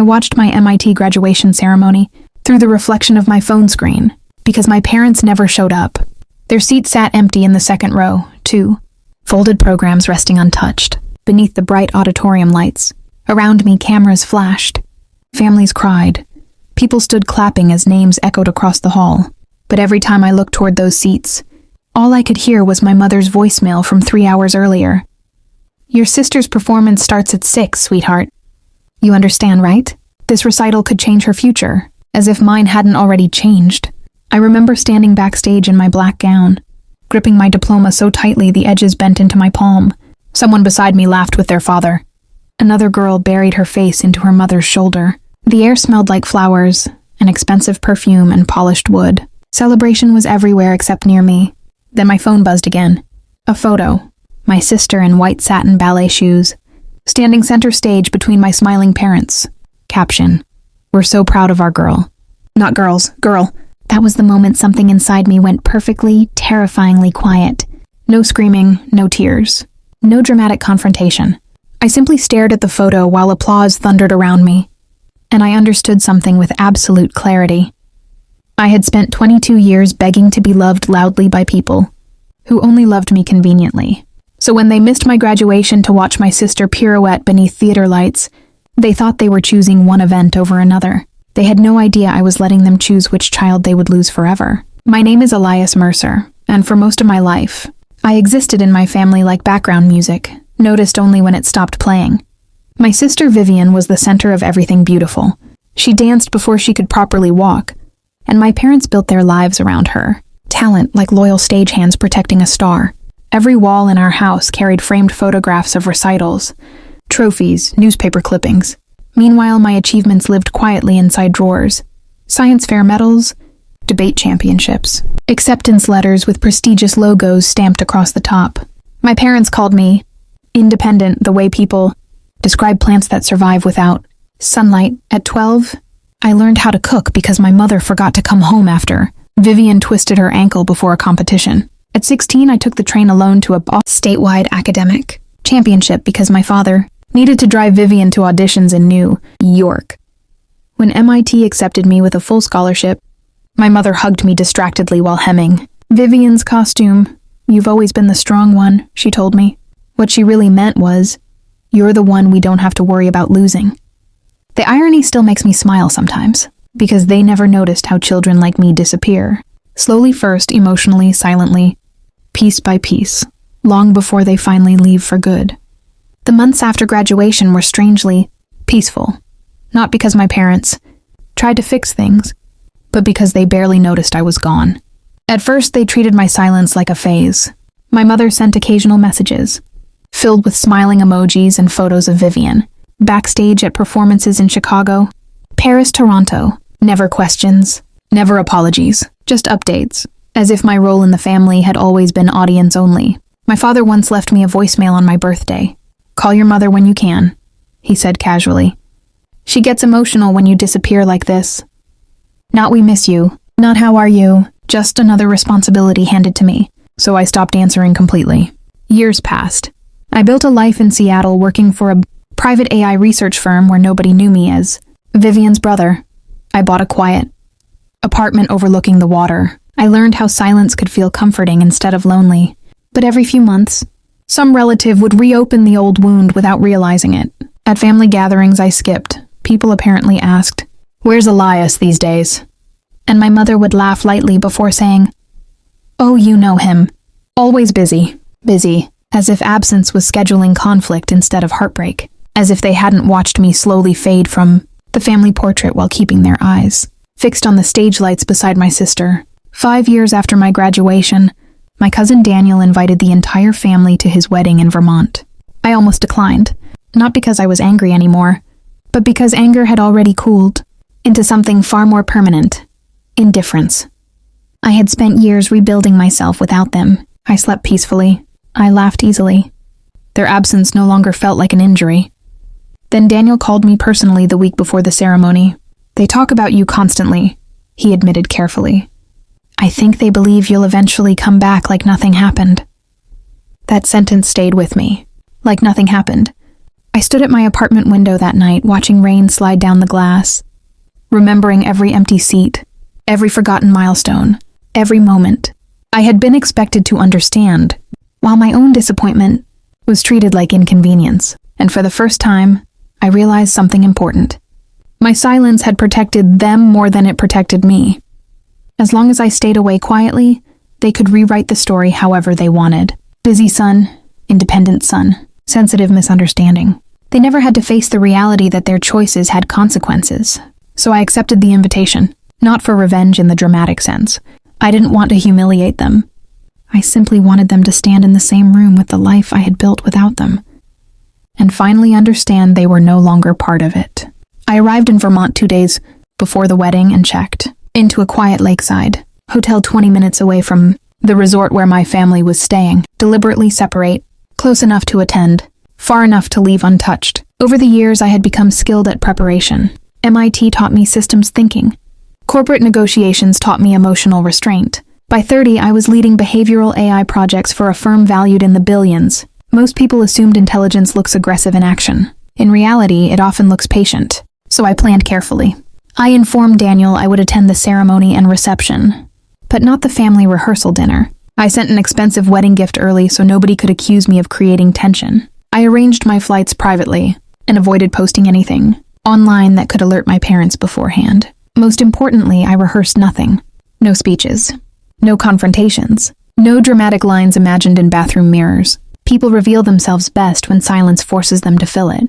I watched my MIT graduation ceremony through the reflection of my phone screen because my parents never showed up. Their seat sat empty in the second row, too. Folded programs resting untouched beneath the bright auditorium lights. Around me, cameras flashed. Families cried. People stood clapping as names echoed across the hall. But every time I looked toward those seats, all I could hear was my mother's voicemail from 3 hours earlier. "Your sister's performance starts at 6, sweetheart. You understand, right? This recital could change her future, as if mine hadn't already changed." I remember standing backstage in my black gown, gripping my diploma so tightly the edges bent into my palm. Someone beside me laughed with their father. Another girl buried her face into her mother's shoulder. The air smelled like flowers, an expensive perfume, and polished wood. Celebration was everywhere except near me. Then my phone buzzed again. A photo. My sister in white satin ballet shoes, standing center stage between my smiling parents. Caption: "We're so proud of our girl." Not girls, girl. That was the moment something inside me went perfectly, terrifyingly quiet. No screaming, no tears. No dramatic confrontation. I simply stared at the photo while applause thundered around me. And I understood something with absolute clarity. I had spent 22 years begging to be loved loudly by people who only loved me conveniently. So when they missed my graduation to watch my sister pirouette beneath theater lights, they thought they were choosing one event over another. They had no idea I was letting them choose which child they would lose forever. My name is Elias Mercer, and for most of my life, I existed in my family like background music, noticed only when it stopped playing. My sister Vivian was the center of everything beautiful. She danced before she could properly walk, and my parents built their lives around her. Talent like loyal stagehands protecting a star. Every wall in our house carried framed photographs of recitals, trophies, newspaper clippings. Meanwhile, my achievements lived quietly inside drawers. Science fair medals, debate championships, acceptance letters with prestigious logos stamped across the top. My parents called me independent, the way people describe plants that survive without sunlight. At 12, I learned how to cook because my mother forgot to come home after Vivian twisted her ankle before a competition. At 16, I took the train alone to a statewide academic championship because my father needed to drive Vivian to auditions in New York. When MIT accepted me with a full scholarship, my mother hugged me distractedly while hemming. "Vivian's costume. You've always been the strong one," she told me. What she really meant was, "You're the one we don't have to worry about losing." The irony still makes me smile sometimes, because they never noticed how children like me disappear. Slowly first, emotionally, silently, piece by piece, long before they finally leave for good. The months after graduation were strangely peaceful, not because my parents tried to fix things, but because they barely noticed I was gone. At first, they treated my silence like a phase. My mother sent occasional messages, filled with smiling emojis and photos of Vivian, backstage at performances in Chicago, Paris, Toronto. Never questions, never apologies, just updates, as if my role in the family had always been audience only. My father once left me a voicemail on my birthday. "Call your mother when you can," he said casually. "She gets emotional when you disappear like this. Not we miss you, not how are you, just another responsibility handed to me." So I stopped answering completely. Years passed. I built a life in Seattle working for a private AI research firm where nobody knew me as Vivian's brother. I bought a quiet apartment overlooking the water. I learned how silence could feel comforting instead of lonely. But every few months, some relative would reopen the old wound without realizing it. At family gatherings I skipped, people apparently asked, "Where's Elias these days?" And my mother would laugh lightly before saying, "Oh, you know him. Always busy, as if absence was scheduling conflict instead of heartbreak, as if they hadn't watched me slowly fade from the family portrait while keeping their eyes fixed on the stage lights beside my sister. 5 years after my graduation, my cousin Daniel invited the entire family to his wedding in Vermont. I almost declined, not because I was angry anymore, but because anger had already cooled into something far more permanent: indifference. I had spent years rebuilding myself without them. I slept peacefully. I laughed easily. Their absence no longer felt like an injury. Then Daniel called me personally the week before the ceremony. "They talk about you constantly," he admitted carefully. "I think they believe you'll eventually come back like nothing happened." That sentence stayed with me. Like nothing happened. I stood at my apartment window that night, watching rain slide down the glass, remembering every empty seat, every forgotten milestone, every moment. I had been expected to understand, while my own disappointment was treated like inconvenience. And for the first time, I realized something important. My silence had protected them more than it protected me. As long as I stayed away quietly, they could rewrite the story however they wanted. Busy son, independent son, sensitive misunderstanding. They never had to face the reality that their choices had consequences. So I accepted the invitation, not for revenge in the dramatic sense. I didn't want to humiliate them. I simply wanted them to stand in the same room with the life I had built without them, and finally understand they were no longer part of it. I arrived in Vermont 2 days before the wedding and checked into a quiet lakeside hotel 20 minutes away from the resort where my family was staying. Deliberately separate, close enough to attend, far enough to leave untouched. Over the years, I had become skilled at preparation. MIT taught me systems thinking. Corporate negotiations taught me emotional restraint. By 30, I was leading behavioral AI projects for a firm valued in the billions. Most people assumed intelligence looks aggressive in action. In reality, it often looks patient. So I planned carefully. I informed Daniel I would attend the ceremony and reception, but not the family rehearsal dinner. I sent an expensive wedding gift early so nobody could accuse me of creating tension. I arranged my flights privately and avoided posting anything online that could alert my parents beforehand. Most importantly, I rehearsed nothing. No speeches. No confrontations. No dramatic lines imagined in bathroom mirrors. People reveal themselves best when silence forces them to fill it.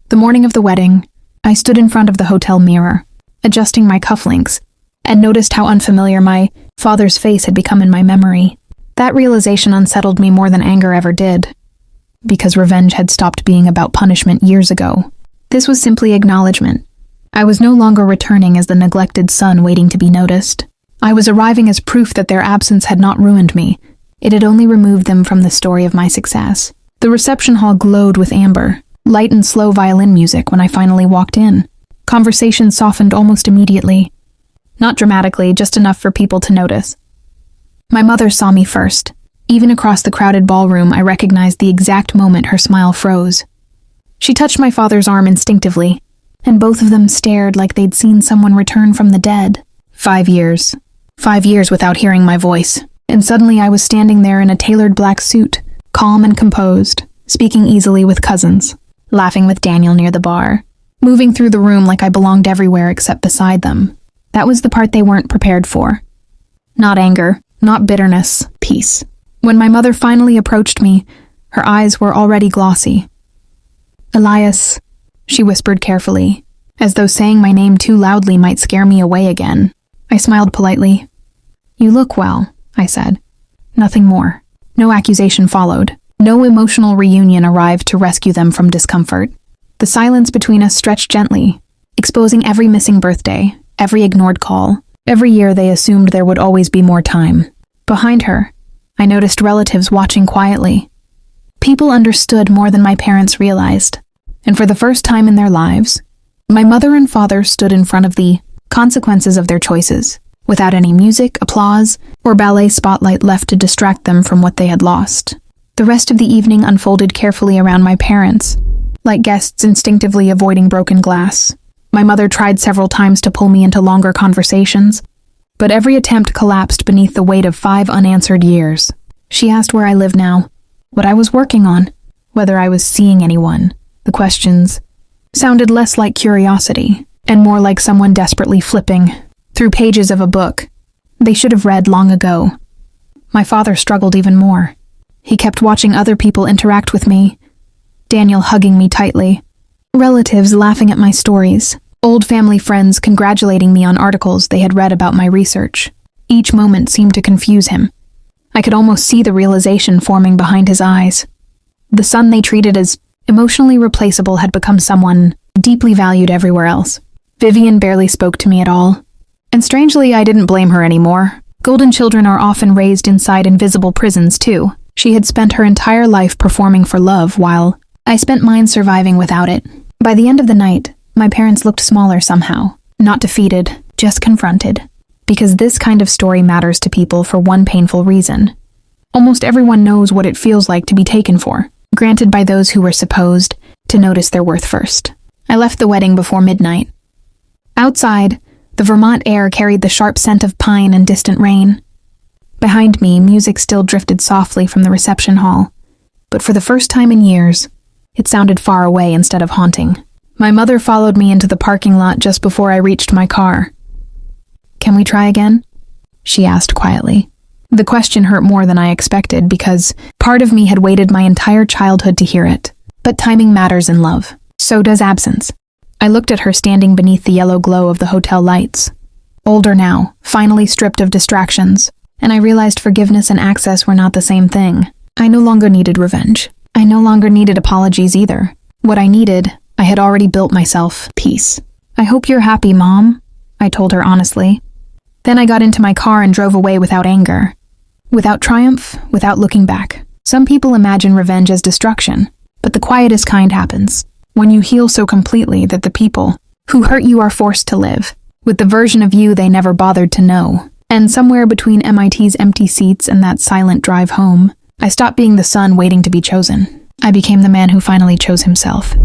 The morning of the wedding, I stood in front of the hotel mirror, adjusting my cufflinks, and noticed how unfamiliar my father's face had become in my memory. That realization unsettled me more than anger ever did, because revenge had stopped being about punishment years ago. This was simply acknowledgement. I was no longer returning as the neglected son waiting to be noticed. I was arriving as proof that their absence had not ruined me. It had only removed them from the story of my success. The reception hall glowed with amber, light and slow violin music when I finally walked in. Conversation softened almost immediately. Not dramatically, just enough for people to notice. My mother saw me first. Even across the crowded ballroom, I recognized the exact moment her smile froze. She touched my father's arm instinctively, and both of them stared like they'd seen someone return from the dead. 5 years. 5 years without hearing my voice. And suddenly I was standing there in a tailored black suit, calm and composed, speaking easily with cousins, laughing with Daniel near the bar, moving through the room like I belonged everywhere except beside them. That was the part they weren't prepared for. Not anger, not bitterness, peace. When my mother finally approached me, her eyes were already glossy. "Elias," she whispered carefully, as though saying my name too loudly might scare me away again. I smiled politely. "You look well," I said. Nothing more. No accusation followed. No emotional reunion arrived to rescue them from discomfort. The silence between us stretched gently, exposing every missing birthday, every ignored call. Every year they assumed there would always be more time. Behind her, I noticed relatives watching quietly. People understood more than my parents realized. And for the first time in their lives, my mother and father stood in front of the consequences of their choices, without any music, applause, or ballet spotlight left to distract them from what they had lost. The rest of the evening unfolded carefully around my parents, like guests instinctively avoiding broken glass. My mother tried several times to pull me into longer conversations, but every attempt collapsed beneath the weight of 5 unanswered years. She asked where I lived now, what I was working on, whether I was seeing anyone. The questions sounded less like curiosity, and more like someone desperately flipping through pages of a book they should have read long ago. My father struggled even more. He kept watching other people interact with me, Daniel hugging me tightly, relatives laughing at my stories, old family friends congratulating me on articles they had read about my research. Each moment seemed to confuse him. I could almost see the realization forming behind his eyes. The son they treated as emotionally replaceable had become someone deeply valued everywhere else. Vivian barely spoke to me at all. And strangely, I didn't blame her anymore. Golden children are often raised inside invisible prisons, too. She had spent her entire life performing for love, while I spent mine surviving without it. By the end of the night, my parents looked smaller somehow. Not defeated, just confronted. Because this kind of story matters to people for one painful reason. Almost everyone knows what it feels like to be taken for, granted by those who were supposed to to notice their worth first. I left the wedding before midnight. Outside, the Vermont air carried the sharp scent of pine and distant rain. Behind me, music still drifted softly from the reception hall, but for the first time in years, it sounded far away instead of haunting. My mother followed me into the parking lot just before I reached my car. "Can we try again?" she asked quietly. The question hurt more than I expected because part of me had waited my entire childhood to hear it. But timing matters in love. So does absence. I looked at her standing beneath the yellow glow of the hotel lights. Older now, finally stripped of distractions, and I realized forgiveness and access were not the same thing. I no longer needed revenge. I no longer needed apologies either. What I needed, I had already built myself: peace. "I hope you're happy, Mom," I told her honestly. Then I got into my car and drove away without anger. Without triumph, without looking back. Some people imagine revenge as destruction, but the quietest kind happens when you heal so completely that the people who hurt you are forced to live with the version of you they never bothered to know. And somewhere between MIT's empty seats and that silent drive home, I stopped being the son waiting to be chosen. I became the man who finally chose himself.